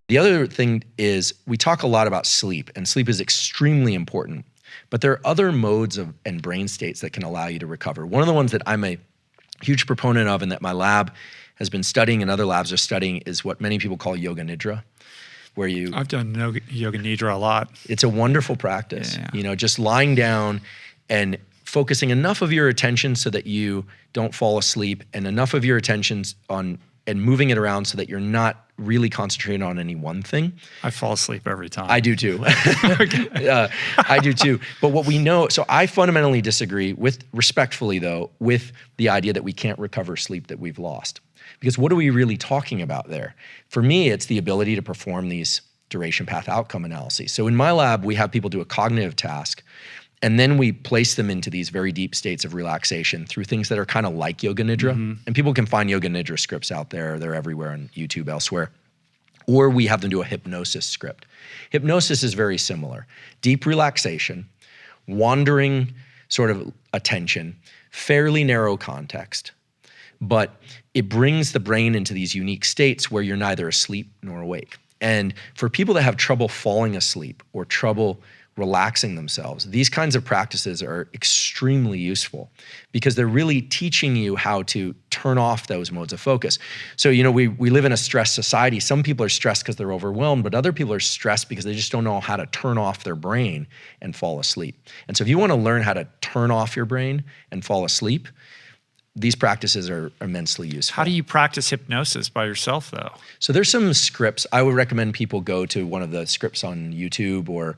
The other thing is we talk a lot about sleep, and sleep is extremely important, but there are other modes and brain states that can allow you to recover. One of the ones that I'm a huge proponent of and that my lab has been studying and other labs are studying is what many people call yoga nidra, where I've done yoga nidra a lot. It's a wonderful practice, just lying down and focusing enough of your attention so that you don't fall asleep, and enough of your attention on and moving it around so that you're not really concentrating on any one thing. I fall asleep every time. I do too. I do too. But what we know, so I fundamentally disagree respectfully though, with the idea that we can't recover sleep that we've lost. Because what are we really talking about there? For me, it's the ability to perform these duration path outcome analyses. So in my lab, we have people do a cognitive task, and then we place them into these very deep states of relaxation through things that are kind of like yoga nidra. And people can find yoga nidra scripts out there. They're everywhere on YouTube, elsewhere. Or we have them do a hypnosis script. Hypnosis is very similar. Deep relaxation, wandering sort of attention, fairly narrow context, but it brings the brain into these unique states where you're neither asleep nor awake. And for people that have trouble falling asleep or trouble relaxing themselves, these kinds of practices are extremely useful because they're really teaching you how to turn off those modes of focus. So, we live in a stressed society. Some people are stressed because they're overwhelmed, but other people are stressed because they just don't know how to turn off their brain and fall asleep. And so if you want to learn how to turn off your brain and fall asleep, these practices are immensely useful. How do you practice hypnosis by yourself though? So there's some scripts. I would recommend people go to one of the scripts on YouTube, or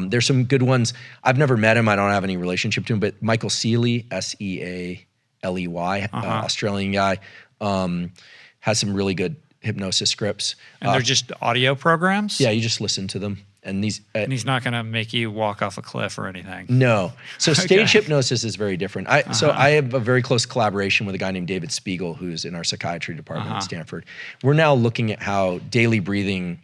there's some good ones. I've never met him. I don't have any relationship to him, but Michael Sealey, S-E-A-L-E-Y, Australian guy, has some really good hypnosis scripts. And they're just audio programs? Yeah, you just listen to them. And these, and he's not going to make you walk off a cliff or anything. No. So stage hypnosis is very different. So I have a very close collaboration with a guy named David Spiegel, who's in our psychiatry department at Stanford. We're now looking at how daily breathing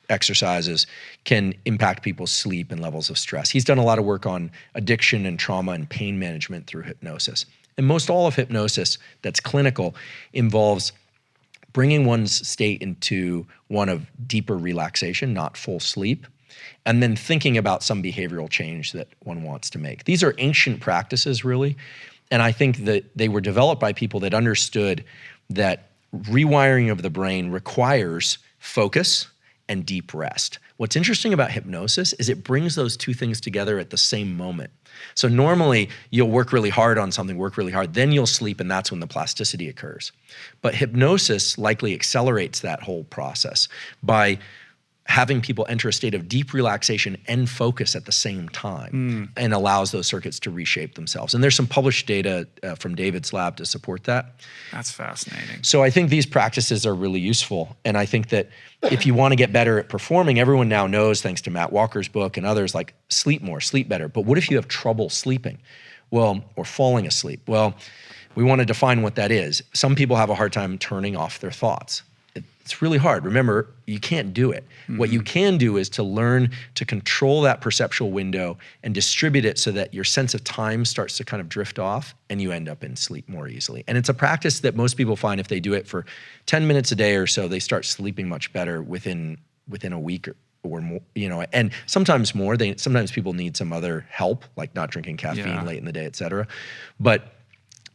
exercises can impact people's sleep and levels of stress. He's done a lot of work on addiction and trauma and pain management through hypnosis. And most all of hypnosis that's clinical involves bringing one's state into one of deeper relaxation, not full sleep, and then thinking about some behavioral change that one wants to make. These are ancient practices, really, and I think that they were developed by people that understood that rewiring of the brain requires focus and deep rest. What's interesting about hypnosis is it brings those two things together at the same moment. So normally you'll work really hard on something, then you'll sleep, and that's when the plasticity occurs. But hypnosis likely accelerates that whole process by having people enter a state of deep relaxation and focus at the same time, and allows those circuits to reshape themselves. And there's some published data from David's lab to support that. That's fascinating. So I think these practices are really useful. And I think that if you want to get better at performing, everyone now knows, thanks to Matt Walker's book and others, like sleep more, sleep better. But what if you have trouble sleeping? Well, or falling asleep? Well, we want to define what that is. Some people have a hard time turning off their thoughts. It's really hard. Remember, you can't do it. What you can do is to learn to control that perceptual window and distribute it so that your sense of time starts to kind of drift off and you end up in sleep more easily. And it's a practice that most people find if they do it for 10 minutes a day or so, they start sleeping much better within a week or more, and sometimes more. Sometimes people need some other help, like not drinking caffeine late in the day, et cetera. But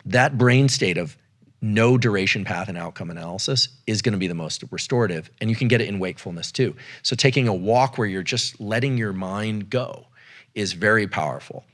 that brain state of no duration path and outcome analysis is going to be the most restorative, and you can get it in wakefulness too. So taking a walk where you're just letting your mind go is very powerful.